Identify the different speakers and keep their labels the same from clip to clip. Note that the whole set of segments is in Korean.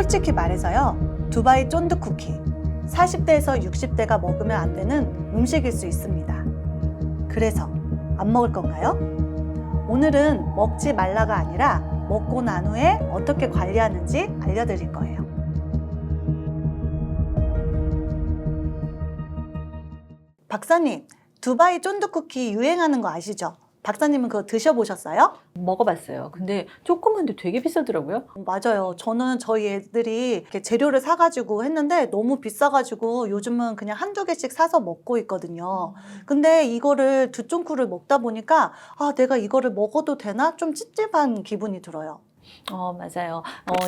Speaker 1: 솔직히 말해서요, 두바이 쫀득 쿠키 40대에서 60대가 먹으면 안 되는 음식일 수 있습니다. 그래서 안 먹을 건가요? 오늘은 먹지 말라가 아니라 먹고 난 후에 어떻게 관리하는지 알려드릴 거예요. 박사님, 두바이 쫀득 쿠키 유행하는 거 아시죠? 박사님은 그거 드셔보셨어요?
Speaker 2: 먹어봤어요. 근데 조그만데 되게 비싸더라고요.
Speaker 1: 맞아요. 저는 저희 애들이 이렇게 재료를 사가지고 했는데 너무 비싸가지고 요즘은 그냥 한두 개씩 사서 먹고 있거든요. 근데 이거를 두 쫑쿠를 먹다 보니까 아, 내가 이거를 먹어도 되나? 좀 찝찝한 기분이 들어요.
Speaker 2: 맞아요.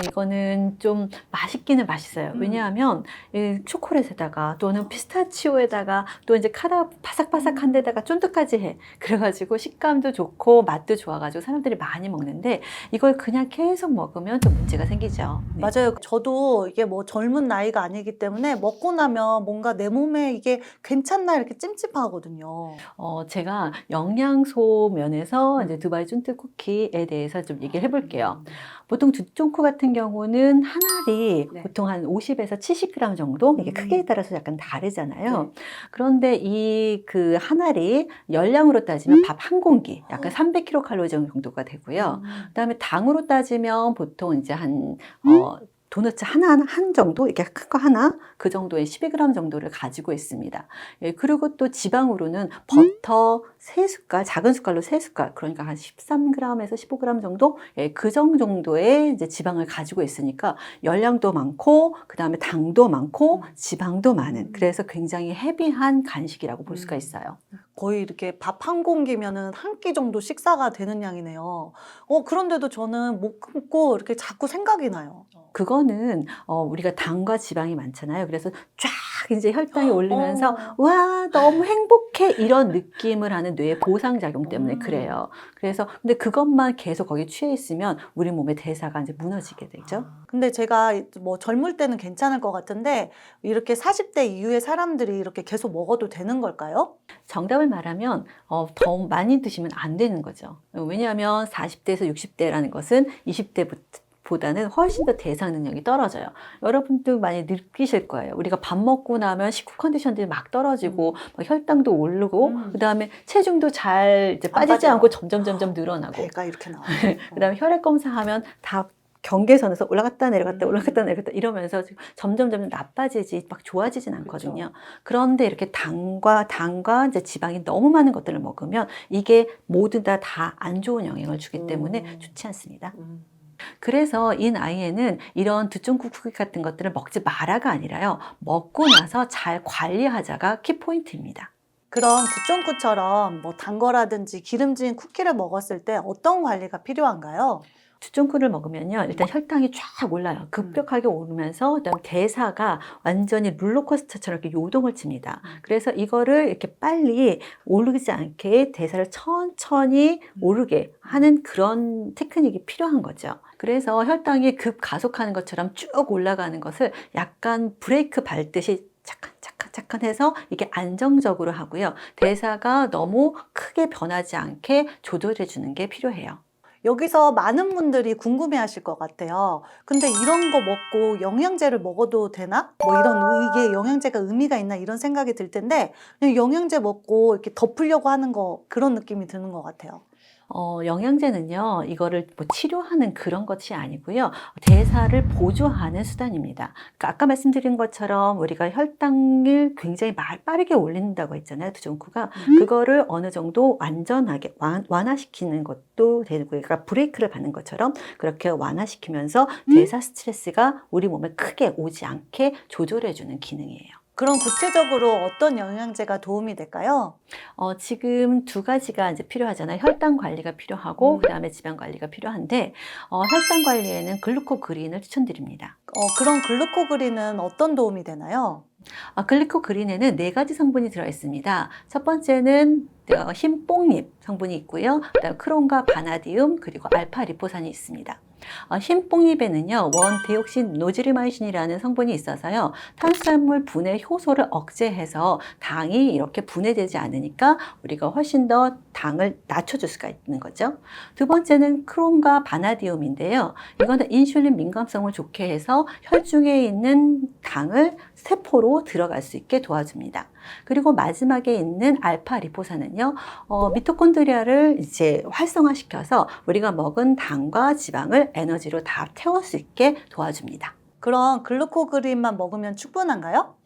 Speaker 2: 이거는 좀 맛있기는 맛있어요. 왜냐하면 이 초콜릿에다가 또는 피스타치오에다가 또 이제 카라 바삭바삭한 데다가 쫀득까지 해. 그래가지고 식감도 좋고 맛도 좋아가지고 사람들이 많이 먹는데 이걸 그냥 계속 먹으면 좀 문제가 생기죠. 네.
Speaker 1: 맞아요. 저도 이게 뭐 젊은 나이가 아니기 때문에 먹고 나면 뭔가 내 몸에 이게 괜찮나 이렇게 찜찜하거든요.
Speaker 2: 제가 영양소 면에서 이제 두바이 쫀득 쿠키에 대해서 좀 얘기를 해볼게요. 보통 두쫑코 같은 경우는 한 알이
Speaker 1: 네.
Speaker 2: 보통 한 50에서 70g 정도, 이게 크기에 따라서 약간 다르잖아요.
Speaker 1: 네.
Speaker 2: 그런데 이 그 한 알이 열량으로 따지면 밥 한 공기, 약간 300kcal 정도가 되고요. 그다음에 당으로 따지면 보통 이제 한 도넛 한 정도, 이렇게 큰 거 하나, 그 정도의 12g 정도를 가지고 있습니다. 예, 그리고 또 지방으로는 버터 3숟갈, 작은 숟갈로 3숟갈, 그러니까 한 13g에서 15g 정도, 예, 그 정도의 이제 지방을 가지고 있으니까 열량도 많고, 그 다음에 당도 많고, 지방도 많은, 그래서 굉장히 헤비한 간식이라고 볼 수가 있어요.
Speaker 1: 거의 이렇게 밥 한 공기면은 한 끼 정도 식사가 되는 양이네요. 그런데도 저는 못 끊고 이렇게 자꾸 생각이 나요.
Speaker 2: 그거는 우리가 당과 지방이 많잖아요. 그래서 쫙 이제 혈당이 오르면서 와 너무 행복해 이런 느낌을 하는 뇌의 보상작용 때문에 그래요. 그래서 근데 그것만 계속 거기에 취해 있으면 우리 몸의 대사가 이제 무너지게 되죠.
Speaker 1: 근데 제가 뭐 젊을 때는 괜찮을 것 같은데 이렇게 40대 이후의 사람들이 이렇게 계속 먹어도 되는 걸까요?
Speaker 2: 정답을 말하면 더 많이 드시면 안 되는 거죠. 왜냐하면 40대에서 60대라는 것은 20대보다는 훨씬 더 대사 능력이 떨어져요. 여러분도 많이 느끼실 거예요. 우리가 밥 먹고 나면 식후 컨디션들이 막 떨어지고 막 혈당도 오르고 그다음에 체중도 잘 이제 빠지지 않고 점점 늘어나고
Speaker 1: 배가 이렇게 나와요.
Speaker 2: 그다음에 혈액 검사하면 다 경계선에서 올라갔다 내려갔다 이러면서 점점 나빠지지 막 좋아지진 않거든요. 그런데 이렇게 당과 이제 지방이 너무 많은 것들을 먹으면 이게 모두 다 안 좋은 영향을 주기 때문에 좋지 않습니다. 그래서 이 나이에는 이런 두쫑쿠 쿠키 같은 것들을 먹지 마라가 아니라요. 먹고 나서 잘 관리하자가 키포인트입니다.
Speaker 1: 그럼 두쫑쿠처럼 뭐 단 거라든지 기름진 쿠키를 먹었을 때 어떤 관리가 필요한가요?
Speaker 2: 두쫑쿠를 먹으면요, 일단 혈당이 쫙 올라요. 급격하게 오르면서 그다음 대사가 완전히 롤러코스터처럼 이렇게 요동을 칩니다. 그래서 이거를 이렇게 빨리 오르지 않게 대사를 천천히 오르게 하는 그런 테크닉이 필요한 거죠. 그래서 혈당이 급 가속하는 것처럼 쭉 올라가는 것을 약간 브레이크 밟듯이 착한 해서 이게 안정적으로 하고요. 대사가 너무 크게 변하지 않게 조절해 주는 게 필요해요.
Speaker 1: 여기서 많은 분들이 궁금해 하실 것 같아요. 근데 이런 거 먹고 영양제를 먹어도 되나? 뭐 이게 영양제가 의미가 있나 이런 생각이 들 텐데 그냥 영양제 먹고 이렇게 덮으려고 하는 거 그런 느낌이 드는 것 같아요.
Speaker 2: 영양제는요, 이거를 뭐 치료하는 그런 것이 아니고요, 대사를 보조하는 수단입니다. 그러니까 아까 말씀드린 것처럼 우리가 혈당을 굉장히 빠르게 올린다고 했잖아요, 두종쿠가. 그거를 어느 정도 완전하게 완화시키는 것도 되고, 그러니까 브레이크를 받는 것처럼 그렇게 완화시키면서 대사 스트레스가 우리 몸에 크게 오지 않게 조절해주는 기능이에요.
Speaker 1: 그럼 구체적으로 어떤 영양제가 도움이 될까요?
Speaker 2: 지금 두 가지가 이제 필요하잖아요. 혈당 관리가 필요하고, 그 다음에 지방 관리가 필요한데, 혈당 관리에는 글루코그린을 추천드립니다.
Speaker 1: 그런 글루코그린은 어떤 도움이 되나요?
Speaker 2: 글리코그린에는 4가지 성분이 들어있습니다. 첫 번째는 흰뽕잎 성분이 있고요. 그다음 크론과 바나디움 그리고 알파 리포산이 있습니다. 흰뽕잎에는요, 원데옥신 노지리마이신이라는 성분이 있어서요, 탄수화물 분해 효소를 억제해서 당이 이렇게 분해되지 않으니까 우리가 훨씬 더 당을 낮춰줄 수가 있는 거죠. 두 번째는 크론과 바나디움인데요. 이거는 인슐린 민감성을 좋게 해서 혈중에 있는 당을 세포로 들어갈 수 있게 도와줍니다. 그리고 마지막에 있는 알파 리포산은요, 미토콘드리아를 이제 활성화시켜서 우리가 먹은 당과 지방을 에너지로 다 태울 수 있게 도와줍니다.
Speaker 1: 그럼 글루코그린만 먹으면 충분한가요?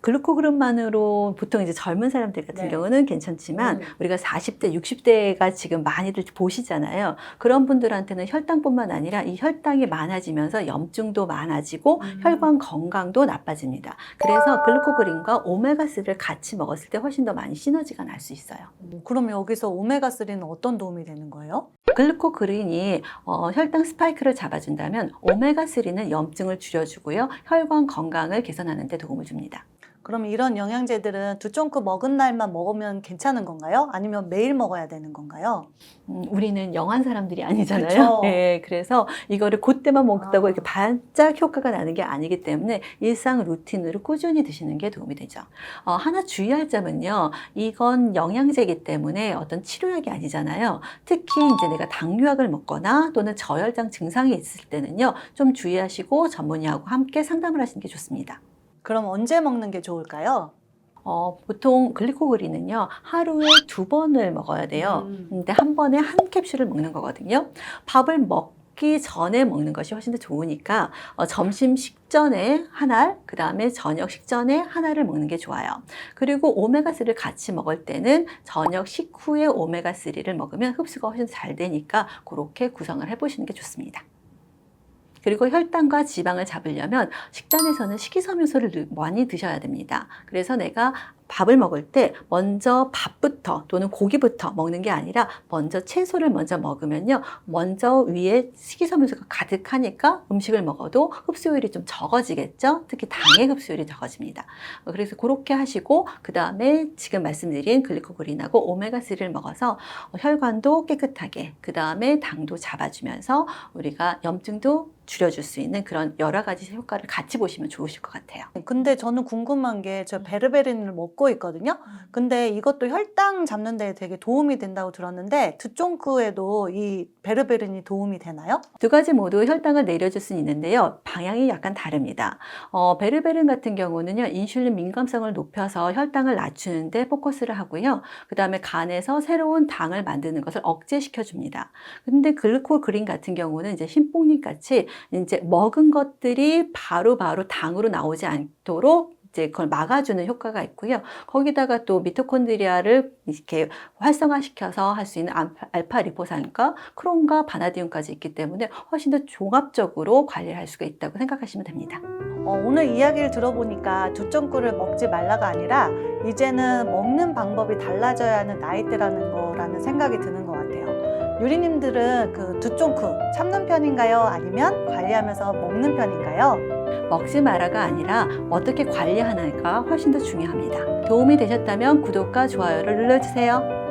Speaker 2: 글루코그램만으로 보통 이제 젊은 사람들 같은
Speaker 1: 네.
Speaker 2: 경우는 괜찮지만 우리가 40대, 60대가 지금 많이들 보시잖아요. 그런 분들한테는 혈당뿐만 아니라 이 혈당이 많아지면서 염증도 많아지고 혈관 건강도 나빠집니다. 그래서 글루코그린과 오메가3를 같이 먹었을 때 훨씬 더 많이 시너지가 날 수 있어요.
Speaker 1: 그럼 여기서 오메가3는 어떤 도움이 되는 거예요?
Speaker 2: 글루코그린이 혈당 스파이크를 잡아준다면 오메가3는 염증을 줄여주고요. 혈관 건강을 개선하는 데 도움을 줍니다.
Speaker 1: 그럼 이런 영양제들은 두 쫑크 먹은 날만 먹으면 괜찮은 건가요? 아니면 매일 먹어야 되는 건가요?
Speaker 2: 우리는 영한 사람들이 아니잖아요.
Speaker 1: 그쵸.
Speaker 2: 네, 그래서 이거를 그때만 먹다고
Speaker 1: 아.
Speaker 2: 이렇게 반짝 효과가 나는 게 아니기 때문에 일상 루틴으로 꾸준히 드시는 게 도움이 되죠. 하나 주의할 점은요. 이건 영양제이기 때문에 어떤 치료약이 아니잖아요. 특히 이제 내가 당뇨약을 먹거나 또는 저혈당 증상이 있을 때는요. 좀 주의하시고 전문의하고 함께 상담을 하시는 게 좋습니다.
Speaker 1: 그럼 언제 먹는 게 좋을까요?
Speaker 2: 보통 글리코그린은요, 하루에 2번을 먹어야 돼요. 근데 한 번에 한 캡슐을 먹는 거거든요. 밥을 먹기 전에 먹는 것이 훨씬 더 좋으니까, 점심 식전에 하나, 그 다음에 저녁 식전에 하나를 먹는 게 좋아요. 그리고 오메가3를 같이 먹을 때는 저녁 식후에 오메가3를 먹으면 흡수가 훨씬 잘 되니까 그렇게 구성을 해보시는 게 좋습니다. 그리고 혈당과 지방을 잡으려면 식단에서는 식이섬유소를 많이 드셔야 됩니다. 그래서 내가 밥을 먹을 때 먼저 밥부터 또는 고기부터 먹는 게 아니라 먼저 채소를 먼저 먹으면요. 먼저 위에 식이섬유소가 가득하니까 음식을 먹어도 흡수율이 좀 적어지겠죠. 특히 당의 흡수율이 적어집니다. 그래서 그렇게 하시고 그 다음에 지금 말씀드린 글리코그린하고 오메가3를 먹어서 혈관도 깨끗하게 그 다음에 당도 잡아주면서 우리가 염증도 줄여줄 수 있는 그런 여러 가지 효과를 같이 보시면 좋으실 것 같아요.
Speaker 1: 근데 저는 궁금한 게 저 베르베린을 먹고 있거든요. 근데 이것도 혈당 잡는 데 되게 도움이 된다고 들었는데 두 쫑크에도 이 베르베린이 도움이 되나요?
Speaker 2: 두 가지 모두 혈당을 내려줄 수는 있는데요. 방향이 약간 다릅니다. 베르베린 같은 경우는요. 인슐린 민감성을 높여서 혈당을 낮추는데 포커스를 하고요. 그 다음에 간에서 새로운 당을 만드는 것을 억제시켜 줍니다. 근데 글루코그린 같은 경우는 이제 흰뽕잎 같이 이제 먹은 것들이 바로바로 당으로 나오지 않도록 이제 그걸 막아주는 효과가 있고요. 거기다가 또 미토콘드리아를 이렇게 활성화시켜서 할 수 있는 알파 리포산과 크론과 바나디움까지 있기 때문에 훨씬 더 종합적으로 관리를 할 수가 있다고 생각하시면 됩니다.
Speaker 1: 오늘 이야기를 들어보니까 두 쫑크를 먹지 말라가 아니라 이제는 먹는 방법이 달라져야 하는 나이대라는 거라는 생각이 드는 것 같아요. 유리님들은 그 두 쫑크 참는 편인가요? 아니면 관리하면서 먹는 편인가요?
Speaker 2: 먹지 마라가 아니라 어떻게 관리하는가 훨씬 더 중요합니다. 도움이 되셨다면 구독과 좋아요를 눌러주세요.